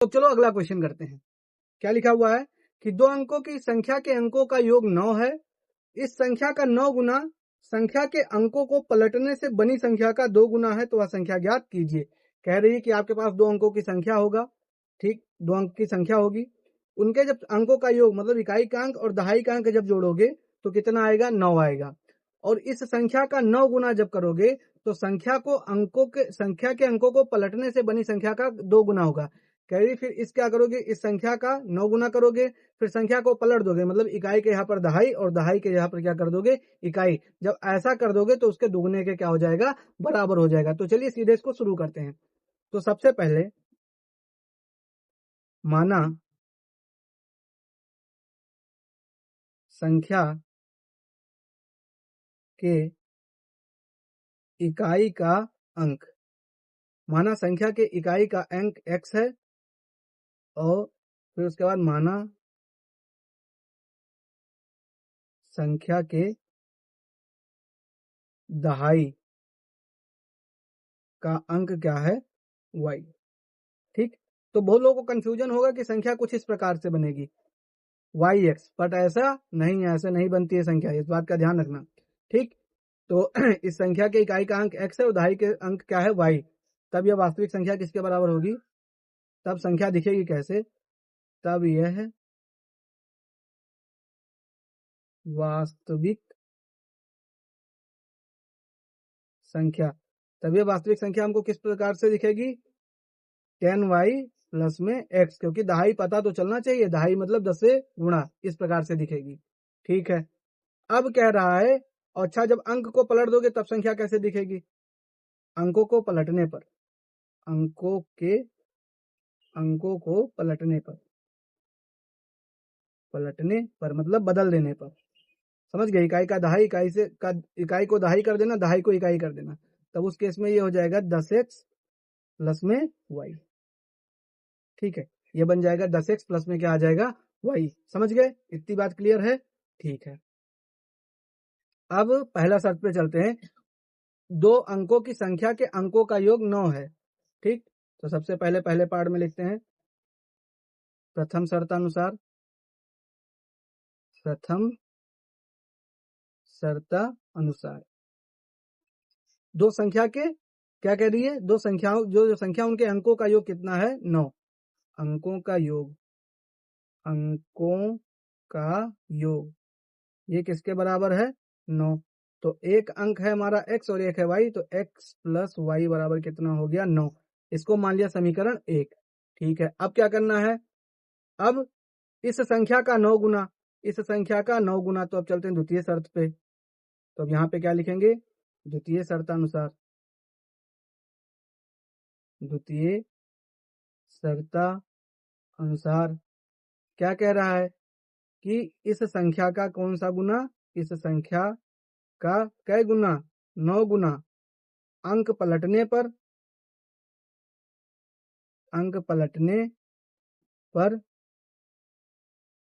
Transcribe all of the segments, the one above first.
तो चलो अगला क्वेश्चन करते हैं। क्या लिखा हुआ है कि 2 अंकों की संख्या के अंकों का योग 9 है। इस संख्या का 9 गुना संख्या के अंकों को पलटने से बनी संख्या का 2 गुना है, तो वह संख्या ज्ञात कीजिए। कह रही है कि आपके पास 2 अंकों की संख्या होगा, ठीक, 2 अंक की संख्या होगी, उनके जब अंकों का योग मतलब इकाई का अंक और दहाई का अंक जब जोड़ोगे तो कितना आएगा, 9 आएगा। और इस संख्या का 9 गुना जब करोगे तो संख्या के अंकों को पलटने से बनी संख्या का 2 गुना होगा। कह रही फिर इस क्या करोगे, इस संख्या का 9 गुना करोगे, फिर संख्या को पलट दोगे, मतलब इकाई के यहाँ पर दहाई और दहाई के यहाँ पर क्या कर दोगे, इकाई। जब ऐसा कर दोगे तो उसके दुगने के क्या हो जाएगा, बराबर हो जाएगा। तो चलिए सीधे इसको शुरू करते हैं। तो सबसे पहले माना संख्या के इकाई का अंक, माना संख्या के इकाई का अंक x है, और फिर उसके बाद माना संख्या के दहाई का अंक क्या है, y। ठीक, तो बहुत लोगों को कंफ्यूजन होगा कि संख्या कुछ इस प्रकार से बनेगी yx, बट ऐसा नहीं है, ऐसे नहीं बनती है संख्या, इस बात का ध्यान रखना। ठीक, तो इस संख्या के इकाई का अंक x है और दहाई के अंक क्या है, y। तब यह वास्तविक संख्या किसके बराबर होगी, तब संख्या दिखेगी कैसे, तब यह वास्तविक संख्या, तब यह वास्तविक संख्या हमको किस प्रकार से दिखेगी, 10y प्लस में x, क्योंकि दहाई पता तो चलना चाहिए, दहाई मतलब 10 से गुणा, इस प्रकार से दिखेगी। ठीक है, अब कह रहा है अच्छा जब अंक को पलट दोगे तब संख्या कैसे दिखेगी, अंकों को पलटने पर, अंकों को पलटने पर मतलब बदल देने पर, समझ गए, इकाई का दहाई, इकाई को दहाई कर देना, दहाई को इकाई कर देना, तब उस केस में ये हो जाएगा 10x प्लस में y। ठीक है, ये बन जाएगा 10x प्लस में क्या आ जाएगा, y। समझ गए, इतनी बात क्लियर है। ठीक है, अब पहला शर्त पे चलते हैं। 2 अंकों की संख्या के अंकों का योग 9 है। ठीक, तो सबसे पहले पार्ट में लिखते हैं, प्रथम शर्तानुसार, दो संख्या के क्या कह रही है, दो संख्याओं जो संख्या उनके अंकों का योग कितना है, 9। अंकों का योग ये किसके बराबर है, 9। तो एक अंक है हमारा x और एक है y, तो x प्लस वाई बराबर कितना हो गया, 9। इसको मान लिया समीकरण 1। ठीक है, अब क्या करना है, अब इस संख्या का 9 गुना, तो अब चलते हैं द्वितीय शर्त पे। तो अब यहाँ पे क्या लिखेंगे, द्वितीय शर्तानुसार क्या कह रहा है कि इस संख्या का कौन सा गुना, इस संख्या का कै गुना, 9 गुना, अंक पलटने पर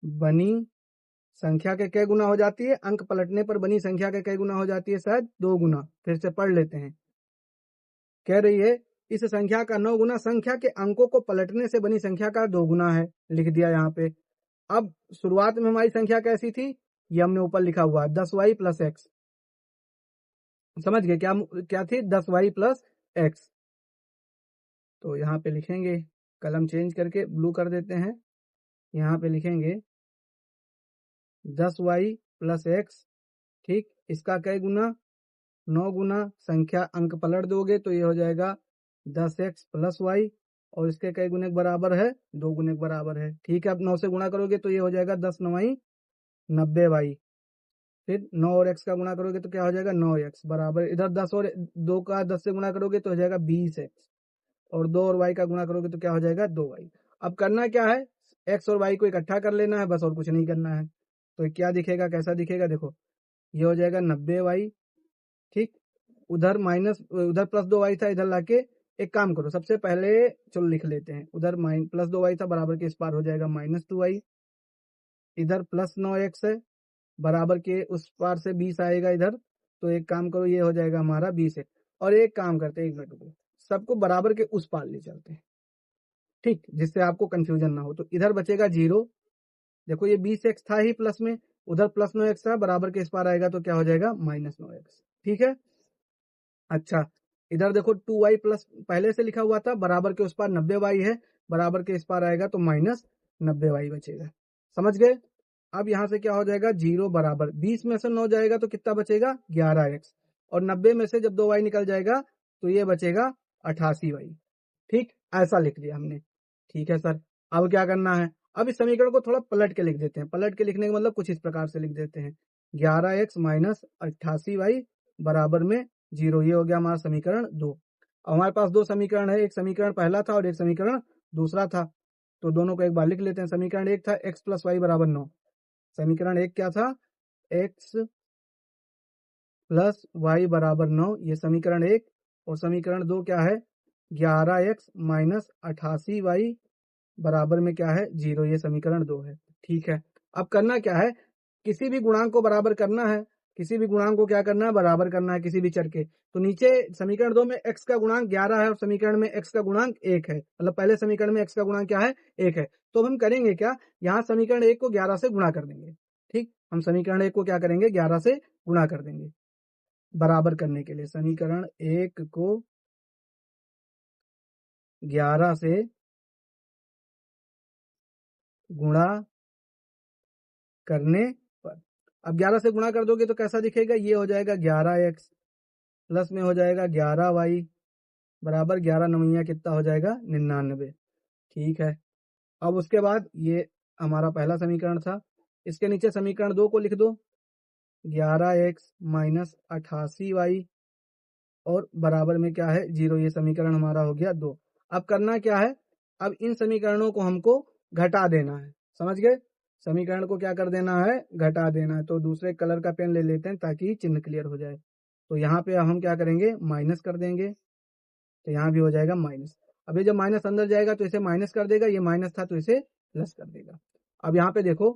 बनी संख्या के कै गुना हो जाती है, अंक पलटने पर बनी संख्या के कै गुना हो जाती है, शायद 2 गुना। फिर से पढ़ लेते हैं, कह रही है इस संख्या का 9 गुना संख्या के अंकों को पलटने से बनी संख्या का 2 गुना है, लिख दिया यहाँ पे। अब शुरुआत में हमारी संख्या कैसी थी, ये हमने ऊपर लिखा हुआ है 10y प्लस एक्स, समझ गए, क्या थी, 10y प्लस एक्स। तो यहाँ पे लिखेंगे, कलम चेंज करके ब्लू कर देते हैं, यहाँ पे लिखेंगे 10y प्लस एक्स। ठीक, इसका कै गुना, 9 गुना, संख्या अंक पलट दोगे तो ये हो जाएगा 10x प्लस वाई, और इसके कई गुने के बराबर है, 2 गुने के बराबर है। ठीक है, अब 9 से गुणा करोगे तो ये हो जाएगा 10 9 90y, फिर 9 और x का गुणा करोगे तो क्या हो जाएगा 9x बराबर, इधर 10 और 2 का 10 से गुणा करोगे तो हो जाएगा 20x, और 2 और y का गुणा करोगे तो क्या हो जाएगा 2y। अब करना क्या है, x और y को इकट्ठा कर लेना है बस, और कुछ नहीं करना है। तो क्या दिखेगा, कैसा दिखेगा, देखो ये हो जाएगा 90y। ठीक, उधर प्लस 2y था, इधर लाके एक काम करो, सबसे पहले चलो लिख लेते हैं, उधर प्लस 2y था बराबर के इस पार हो जाएगा -2y, इधर प्लस 9x है बराबर के उस पार से 20 आएगा इधर, तो एक काम करो ये हो जाएगा हमारा 20 है। और एक काम करते हैं, एक मिनट को सबको बराबर के उस पार ले चलते हैं। ठीक, जिससे आपको कंफ्यूजन ना हो। तो इधर बचेगा 0, देखो ये 20x था ही प्लस में, उधर प्लस 9x था, बराबर के इस पार आएगा तो क्या हो जाएगा -9x। ठीक है, अच्छा इधर देखो 2y प्लस पहले से लिखा हुआ था, बराबर के उस पार 90y है, बराबर के इस पार आएगा तो -90y बचेगा। समझ गए? अब यहां से क्या हो जाएगा 0 बराबर 20 में से 9 जाएगा तो कितना बचेगा 11x, और 90 में से जब 2y निकल जाएगा तो ये बचेगा 88y। ठीक, ऐसा लिख दिया हमने। ठीक है सर, अब क्या करना है, अब इस समीकरण को थोड़ा पलट के लिख देते हैं। पलट के लिखने का मतलब कुछ इस प्रकार से लिख देते हैं, 11x माइनस 88y बराबर में 0। ये हो गया हमारा समीकरण 2। अब हमारे पास दो समीकरण है, एक समीकरण पहला था और एक समीकरण दूसरा था, तो दोनों को एक बार लिख लेते हैं। समीकरण एक था x प्लस वाई बराबर 9। समीकरण एक क्या था, x प्लस वाई बराबर 9, ये समीकरण एक। और समीकरण दो क्या है, 11x माइनस 88y बराबर में क्या है 0, ये समीकरण 2 है। ठीक है, अब करना क्या है, किसी भी गुणांक को बराबर करना है, किसी भी गुणांक को क्या करना है, बराबर करना है किसी भी चर के। तो नीचे समीकरण 2 में x का गुणांक 11 है और समीकरण में x का गुणांक 1 है, मतलब पहले समीकरण में x का गुणांक क्या है 1 है। तो हम करेंगे क्या, यहाँ समीकरण 1 को 11 से गुणा कर देंगे। ठीक, हम समीकरण 1 को क्या करेंगे 11 से गुणा कर देंगे बराबर करने के लिए। समीकरण 1 को 11 से गुणा करने पर, अब 11 से गुणा कर दोगे तो कैसा दिखेगा, ये हो जाएगा 11x प्लस में हो जाएगा 11y बराबर 11 नवैया कितना हो जाएगा 99। ठीक है, अब उसके बाद ये हमारा पहला समीकरण था, इसके नीचे समीकरण 2 को लिख दो, 11x माइनस 88y और बराबर में क्या है 0, ये समीकरण हमारा हो गया 2। अब करना क्या है, अब इन समीकरणों को हमको घटा देना है। समझ गए, समीकरण को क्या कर देना है, घटा देना है। तो दूसरे कलर का पेन ले लेते हैं ताकि चिन्ह क्लियर हो जाए। तो यहाँ पे हम क्या करेंगे, माइनस कर देंगे, तो यहाँ भी हो जाएगा माइनस। अब ये जब माइनस अंदर जाएगा तो इसे माइनस कर देगा, ये माइनस था तो इसे प्लस कर देगा। अब यहाँ पे देखो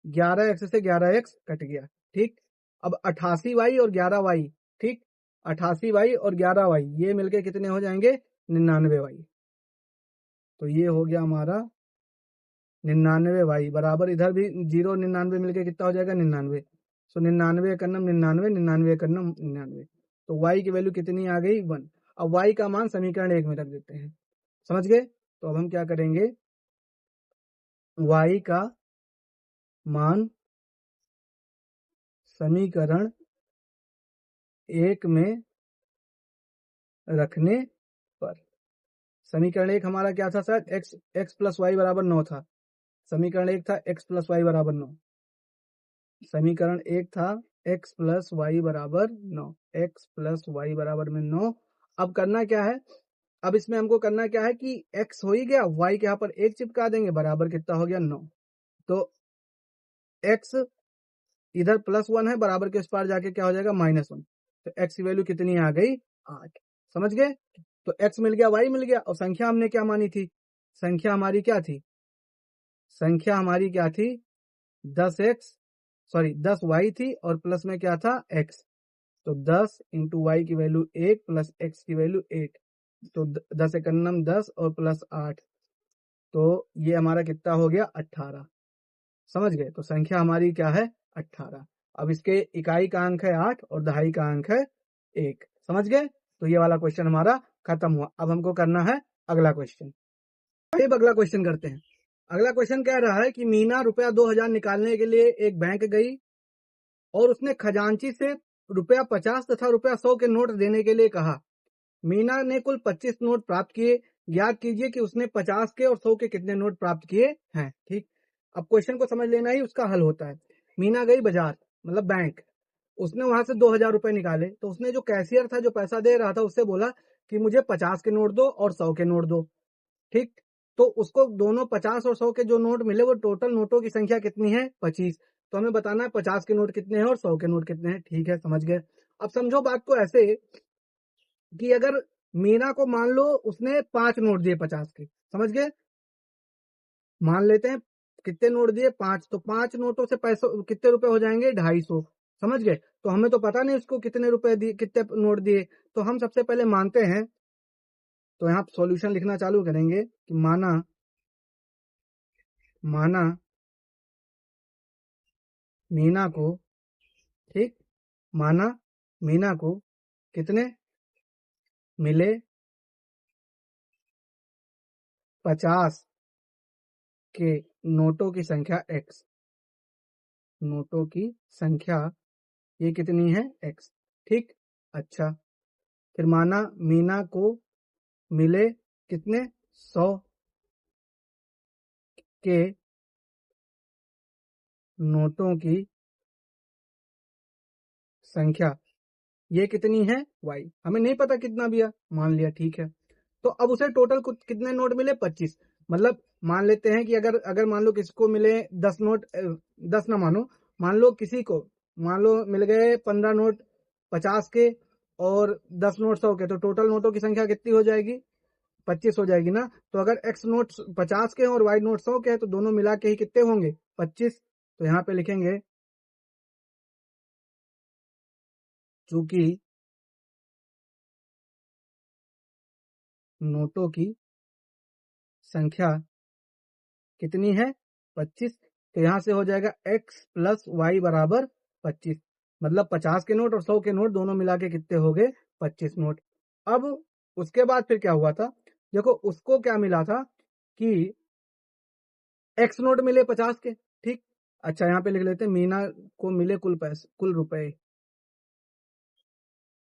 11x से 11x कट गया। ठीक, अब 88y और 11y, ठीक 88y और 11y ये मिलके कितने हो जाएंगे 99y। तो ये हो गया हमारा 99y बराबर, इधर भी 0 99 मिलके कितना हो जाएगा 99। सो 99 एकन्नम 99, 99 एकन्नम 99। तो y की वैल्यू कितनी आ गई 1। अब y का मान समीकरण 1 में रख देते हैं। समझ गए, तो अब हम क्या करेंगे, y का मान समीकरण 1 में रखने पर, समीकरण 1 हमारा क्या था सर, x प्लस वाई बराबर 9 था। समीकरण 1 था x प्लस वाई बराबर 9, समीकरण 1 था x प्लस वाई बराबर 9, x प्लस वाई बराबर में 9। अब करना क्या है, अब इसमें हमको करना क्या है कि x हो ही गया, y के यहाँ पर 1 चिपका देंगे, बराबर कितना हो गया 9। तो x इधर +1 है, बराबर के उस पार जाके क्या हो जाएगा -1। तो x की वैल्यू कितनी आ गई 8। समझ गए, तो x मिल गया, y मिल गया, और संख्या हमने क्या मानी थी, संख्या हमारी क्या थी, संख्या हमारी क्या थी 10y थी और प्लस में क्या था x। तो 10 इंटू वाई की वैल्यू 1 प्लस x की वैल्यू 1, तो 10 एकन्नम 10 और प्लस 8, तो ये हमारा कितना हो गया 18। समझ गए, तो संख्या हमारी क्या है 18। अब इसके इकाई का अंक है 8 और दहाई का अंक है 1। समझ गए, तो ये वाला क्वेश्चन हमारा खत्म हुआ। अब हमको करना है अगला क्वेश्चन। अब अगला क्वेश्चन करते हैं। अगला क्वेश्चन कह रहा है कि मीना रुपया 2000 निकालने के लिए एक बैंक गई और उसने खजांची से रुपया 50 तथा रुपया 100 के नोट देने के लिए कहा। मीना ने कुल 25 नोट प्राप्त किए, ज्ञात कीजिए कि उसने 50 के और 100 के कितने नोट प्राप्त किए हैं। ठीक, अब क्वेश्चन को समझ लेना ही उसका हल होता है। मीना गई बाजार, मतलब बैंक, उसने वहां से 2000 रुपए निकाले, तो उसने जो कैशियर था जो पैसा दे रहा था उससे बोला कि मुझे 50 के नोट दो और 100 के नोट दो। ठीक, तो उसको दोनों 50 और 100 के जो नोट मिले वो टोटल नोटों की संख्या कितनी है 25। तो हमें बताना है 50 के नोट कितने हैं और 100 के नोट कितने हैं। ठीक है, समझ गए। अब समझो बात को ऐसे कि अगर मीना को मान लो उसने 5 नोट दिए 50 के, समझ गए, मान लेते हैं कितने नोट दिए 5, तो 5 नोटों से पैसे कितने रुपए हो जाएंगे 250। समझ गए, तो हमें तो पता नहीं उसको कितने रुपए दिए, कितने नोट दिए, तो हम सबसे पहले मानते हैं तो यहाँ सॉल्यूशन लिखना चालू करेंगे कि माना मीना को, ठीक, माना मीना को कितने मिले 50 के नोटों की संख्या x, नोटों की संख्या ये कितनी है x, ठीक। अच्छा, फिर माना मीना को मिले कितने 100 के नोटों की संख्या ये कितनी है y, हमें नहीं पता कितना भी है, मान लिया, ठीक है। तो अब उसे टोटल कितने नोट मिले 25, मतलब मान लेते हैं कि अगर मान लो किसको मिले 10 नोट, 10 ना मानो, मान लो किसी को मान लो मिल गए 15 नोट 50 के और 10 नोट 100 के, तो टोटल नोटों की संख्या कितनी हो जाएगी 25 हो जाएगी ना। तो अगर x नोट 50 के और y नोट 100 के हैं तो दोनों मिला के ही कितने होंगे 25। तो यहाँ पे लिखेंगे चूंकि नोटों की संख्या कितनी है 25, तो यहां से हो जाएगा x प्लस वाई बराबर 25, मतलब 50 के नोट और 100 के नोट दोनों मिला के कितने हो गए 25 नोट। अब उसके बाद फिर क्या हुआ था, देखो उसको क्या मिला था कि x नोट मिले 50 के, ठीक। अच्छा, यहाँ पे लिख लेते हैं मीना को मिले कुल पैसे, कुल रुपए,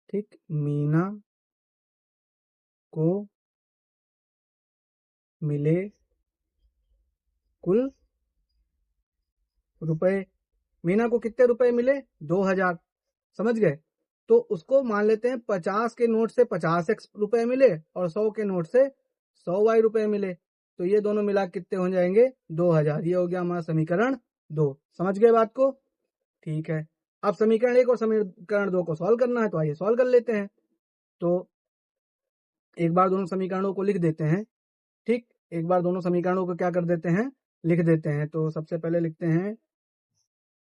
ठीक, मीना को मिले कुल रुपए, मीना को कितने रुपए मिले 2000, समझ गए। तो उसको मान लेते हैं 50 के नोट से 50x रुपए मिले और 100 के नोट से 100y रुपए मिले, तो ये दोनों मिला कितने हो जाएंगे 2000। ये हो गया हमारा समीकरण 2, समझ गए बात को, ठीक है। अब समीकरण 1 और समीकरण 2 को सॉल्व करना है, तो आइए सॉल्व कर लेते हैं। तो एक बार दोनों समीकरणों को लिख देते हैं, ठीक, एक बार दोनों समीकरणों को क्या कर देते हैं लिख देते हैं। तो सबसे पहले लिखते हैं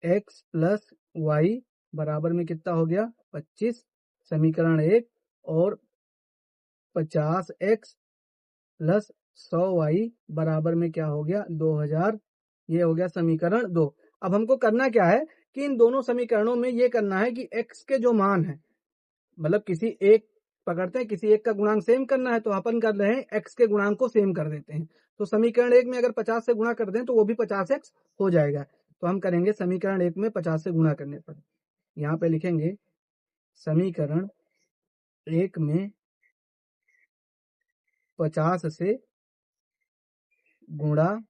x प्लस वाई बराबर में कितना हो गया 25, समीकरण 1, और 50x प्लस 100y बराबर में क्या हो गया 2000, ये हो गया समीकरण 2। अब हमको करना क्या है कि इन दोनों समीकरणों में ये करना है कि x के जो मान है, मतलब किसी एक पकड़ते हैं, किसी एक का गुणांक सेम करना है, तो अपन कर रहे हैं x के गुणांक को सेम कर देते हैं। तो समीकरण 1 में अगर 50 से गुणा कर दें तो वो भी 50x हो जाएगा। तो हम करेंगे समीकरण 1 में 50 से गुणा करने पर, यहाँ पे लिखेंगे समीकरण 1 में 50 से गुणा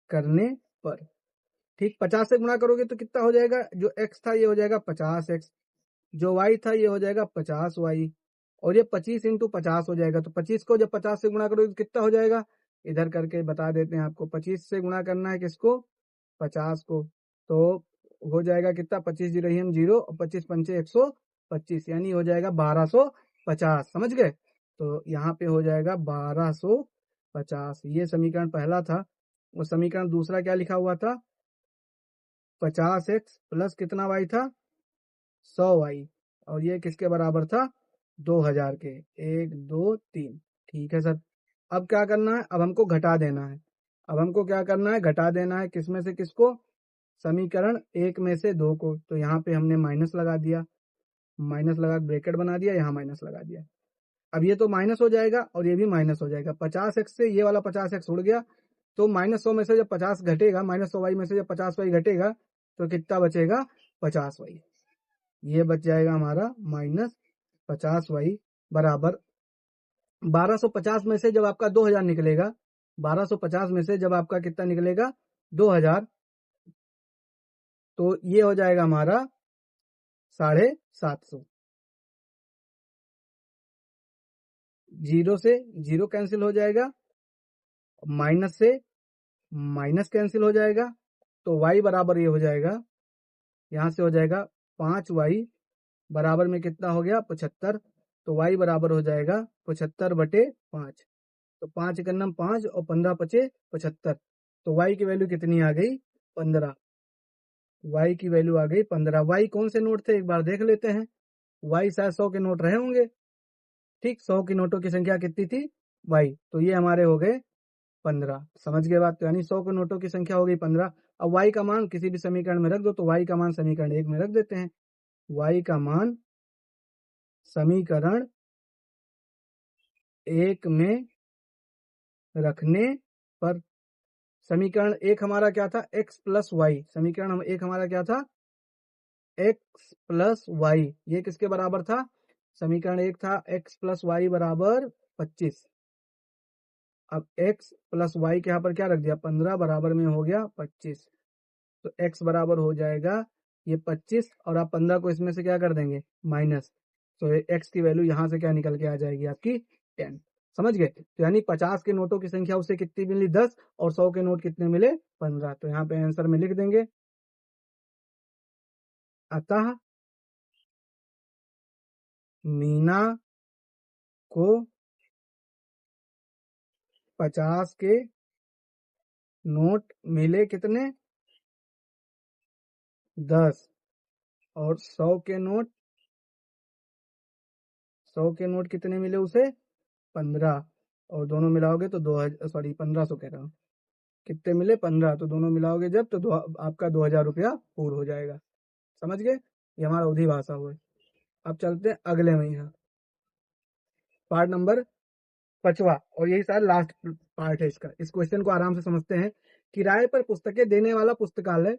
करने पर, ठीक, 50 से गुणा करोगे तो कितना हो जाएगा, जो x था ये हो जाएगा 50x, जो y था ये हो जाएगा 50y, और ये 25 इंटू 50 हो जाएगा। तो 25 को जब 50 से गुणा करोगे तो कितना हो जाएगा, इधर करके बता देते हैं आपको, 25 से गुणा करना है किसको 50 को, तो हो जाएगा कितना 25 जीरो ही हम जीरो, और 25 पंचे 125, यानी हो जाएगा 1250, समझ गए। तो यहाँ पे हो जाएगा 1250, ये समीकरण पहला था। और समीकरण दूसरा क्या लिखा हुआ था 50x प्लस कितना y था 100y, और ये किसके बराबर था 2000 के, 1 2 3, ठीक है सर। अब क्या करना है, अब हमको घटा देना है, अब हमको क्या करना है घटा देना है, किसमें से किसको, समीकरण 1 में से 2 को। तो यहाँ पे हमने माइनस लगा दिया, माइनस लगा ब्रैकेट बना दिया, यहाँ माइनस लगा दिया। अब ये तो माइनस हो जाएगा और ये भी माइनस हो जाएगा, 50x से ये वाला 50x उड़ गया, तो -100 में से जब 50 घटेगा, -100y में से जब 50y घटेगा तो कितना बचेगा 50y, ये बच जाएगा हमारा -50y बराबर 1250 में से जब आपका 2000 निकलेगा, 1250 में से जब आपका कितना निकलेगा 2000, तो ये हो जाएगा हमारा 750। जीरो से जीरो कैंसिल हो जाएगा, माइनस से माइनस कैंसिल हो जाएगा, तो y बराबर ये हो जाएगा, यहाँ से हो जाएगा 5y बराबर में कितना हो गया 75, तो y बराबर हो जाएगा 75/5, तो 5 एकम 5 और 15 पचे 75, तो y की वैल्यू कितनी आ गई 15, y की वैल्यू आ गई 15। y कौन से नोट थे एक बार देख लेते हैं, y शायद 100 के नोट रहे होंगे, ठीक, 100 की नोटों की संख्या कितनी थी y, तो ये हमारे हो गए 15। समझ गए बात? तो यानी 100 के नोटों की संख्या हो गई 15। अब y का मान किसी भी समीकरण में रख दो, तो y का मान समीकरण 1 में रख देते हैं। y का मान समीकरण 1 में रखने पर समीकरण 1 हमारा क्या था, x प्लस वाई। समीकरण 1 हमारा क्या था, x प्लस वाई। ये किसके बराबर था? समीकरण 1 था x प्लस वाई बराबर 25। अब x प्लस वाई के यहाँ पर क्या रख दिया, 15 बराबर में हो गया 25। तो x बराबर हो जाएगा ये 25, और आप 15 को इसमें से क्या कर देंगे, माइनस। तो x की वैल्यू यहाँ से क्या निकल के आ जाएगी, आपकी 10। समझ गए? तो यानी 50 के नोटों की संख्या उसे कितनी मिली, 10, और 100 के नोट कितने मिले, 15। तो यहाँ पे आंसर में लिख देंगे, अतः मीना को 50 के नोट मिले कितने, 10, और 100 के नोट कितने मिले उसे, 15, और दोनों मिलाओगे तो 1500 कह रहा हूँ, कितने मिले, 15। तो दोनों मिलाओगे जब, तो आपका 2000 रुपया पूर्ण हो जाएगा। समझ गए? ये हमारा अवधि भाषा हुआ। अब चलते हैं अगले महीना, पार्ट नंबर 5वां, और यही सारा लास्ट पार्ट है इसका। इस क्वेश्चन को आराम से समझते हैं। किराए पर पुस्तकें देने वाला पुस्तकालय,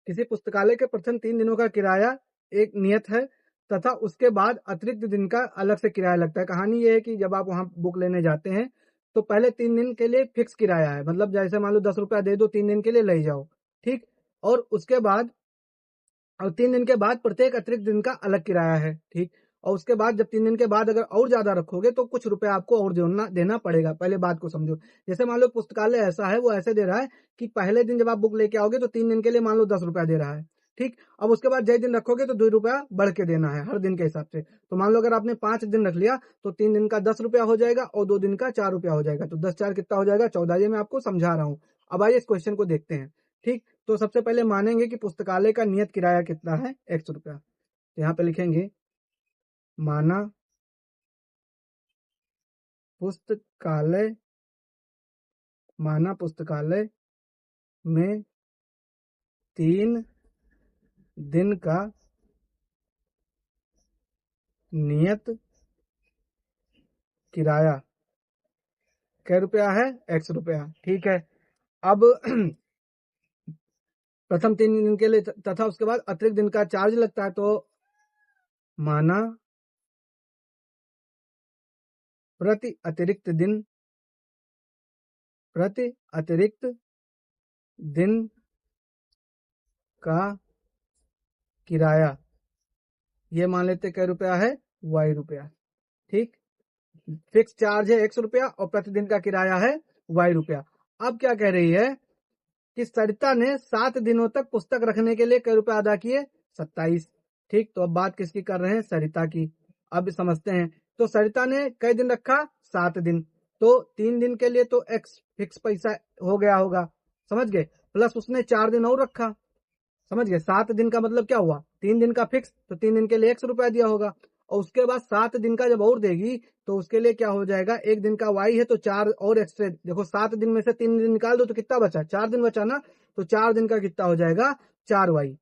किसी पुस्तकालय के प्रथम 3 दिनों का किराया एक नियत है तथा उसके बाद अतिरिक्त दिन का अलग से किराया लगता है। कहानी ये है कि जब आप वहां बुक लेने जाते हैं तो पहले 3 दिन के लिए फिक्स किराया है, मतलब जैसे मान लो 10 रुपया दे दो, 3 दिन के लिए ले जाओ, ठीक। और उसके बाद, और 3 दिन के बाद प्रत्येक अतिरिक्त दिन का अलग किराया है, ठीक। और उसके बाद जब 3 दिन के बाद अगर और ज्यादा रखोगे तो कुछ रुपया आपको और देना पड़ेगा। पहले बात को समझो। जैसे मान लो पुस्तकालय ऐसा है, वो ऐसे दे रहा है कि पहले दिन जब आप बुक लेके आओगे तो 3 दिन के लिए मान लो 10 रुपया दे रहा है, ठीक। अब उसके बाद जय दिन रखोगे तो 2 रुपया बढ़ के देना है हर दिन के हिसाब से। तो मान लो अगर आपने 5 दिन रख लिया तो 3 दिन का 10 रुपया हो जाएगा और 2 दिन का 4 रुपया हो जाएगा। तो 10 4 कितना हो जाएगा, 14। ये मैं आपको समझा रहा हूँ। अब आइए इस क्वेश्चन को देखते हैं, ठीक। तो सबसे पहले मानेंगे कि पुस्तकालय का नियत किराया कितना है, 100 रुपया। तो यहाँ पे लिखेंगे, माना पुस्तकालय में 3 दिन का नियत किराया क्या रुपया है, 100 रुपया, ठीक है। अब प्रथम 3 दिन के लिए तथा उसके बाद अतिरिक्त दिन का चार्ज लगता है। तो माना प्रति अतिरिक्त दिन का किराया, ये मान लेते क्या रुपया है, वाई रुपया, ठीक। फिक्स चार्ज है 100 रुपया और प्रतिदिन का किराया है वाई रुपया। अब क्या कह रही है कि सरिता ने 7 दिनों तक पुस्तक रखने के लिए कई रुपए अदा किए, 27, ठीक। तो अब बात किसकी कर रहे हैं, सरिता की। अब समझते हैं। तो सरिता ने कई दिन रखा, 7 दिन। तो 3 दिन के लिए तो एक्स फिक्स पैसा हो गया होगा, समझ गए, प्लस उसने 4 दिन और रखा, समझ गए। 7 दिन का मतलब क्या हुआ, 3 दिन का फिक्स, तो 3 दिन के लिए 100 रुपया दिया होगा। और उसके बाद 7 दिन का जब और देगी तो उसके लिए क्या हो जाएगा, 1 दिन का वाई है तो 4 और एक्स्ट्रा। देखो 7 दिन में से 3 दिन निकाल दो तो कितना बचा, 4 दिन बचा ना। तो 4 दिन का कितना हो जाएगा, 4 वाई,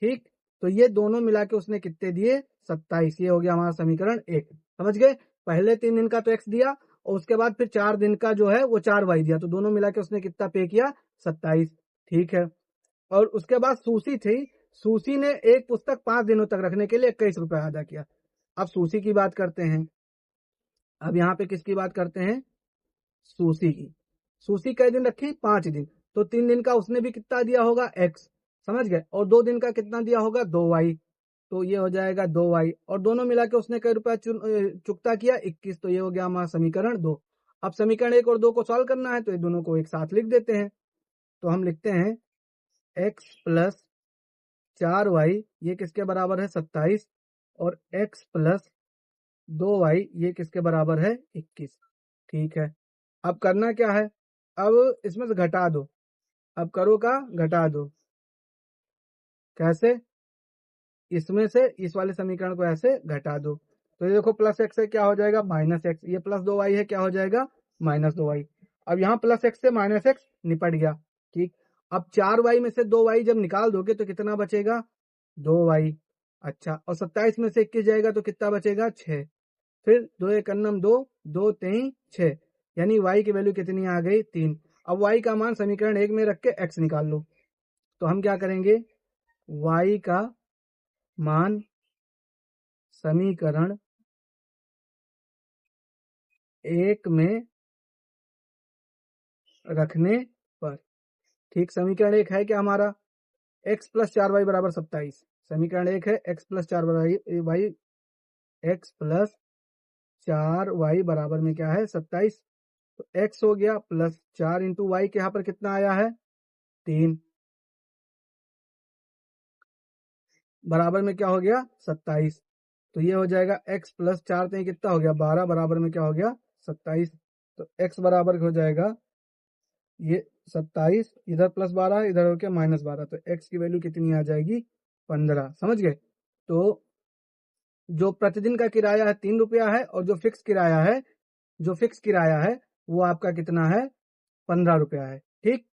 ठीक। तो ये दोनों मिला के उसने कितने दिए, 27। ये हो गया हमारा समीकरण 1। समझ गए? पहले 3 दिन का तो एक्स दिया और उसके बाद फिर 4 दिन का जो है वो 4 वाई दिया, तो दोनों मिला के उसने कितना पे किया, 27, ठीक है। और उसके बाद सूसी थी, सूसी ने एक पुस्तक 5 दिनों तक रखने के लिए 21 रुपया अदा किया। अब सूसी की बात करते हैं। अब यहाँ पे किसकी बात करते हैं, सूसी की। सूसी कई दिन रखी, 5 दिन। तो 3 दिन का उसने भी कितना दिया होगा, एक्स, समझ गए। और 2 दिन का कितना दिया होगा, 2 वाई। तो ये हो जाएगा 2 वाई, और दोनों मिला के उसने कई रुपया चुकता किया, 21। तो ये हो गया हमारा समीकरण 2। अब समीकरण 1 और 2 को सॉल्व करना है, तो ये दोनों को एक साथ लिख देते हैं। तो हम लिखते हैं एक्स प्लस 4 वाई, ये किसके बराबर है, 27, और x प्लस 2 वाई, ये किसके बराबर है, 21, ठीक है। अब करना क्या है, अब इसमें से घटा दो। अब करो का घटा दो, कैसे, इसमें से इस वाले समीकरण को ऐसे घटा दो। तो ये देखो प्लस एक्स है क्या हो जाएगा माइनस एक्स, ये प्लस 2y है क्या हो जाएगा माइनस 2y। अब यहाँ प्लस एक्स से माइनस एक्स निपट गया, ठीक। अब 4y में से 2y जब निकाल दोगे तो कितना बचेगा 2y। अच्छा, और 27 में से 21 जाएगा तो कितना बचेगा 6। फिर 2 एक अन्नम 2, 2 3 6, यानी y की वैल्यू कितनी आ गई 3। अब y का मान समीकरण 1 में रख के x निकाल लो। तो हम क्या करेंगे, y का मान समीकरण 1 में रखने पर, ठीक, समीकरण 1 है क्या हमारा x प्लस 4y बराबर 27। समीकरण 1 है x plus 4y, x plus 4y बराबर में क्या है 27। तो x हो गया प्लस 4 इंटू वाई के यहाँ पर कितना आया है 3, बराबर में क्या हो गया 27। तो ये हो जाएगा x प्लस 4 तो कितना हो गया 12, बराबर में क्या हो गया 27। तो x बराबर हो जाएगा ये 27, इधर प्लस 12 इधर हो गया माइनस 12, तो x की वैल्यू कितनी आ जाएगी 15। समझ गए। तो जो प्रतिदिन का किराया है 3 रुपया है, और जो फिक्स किराया है वो आपका कितना है 15 रुपया है, ठीक।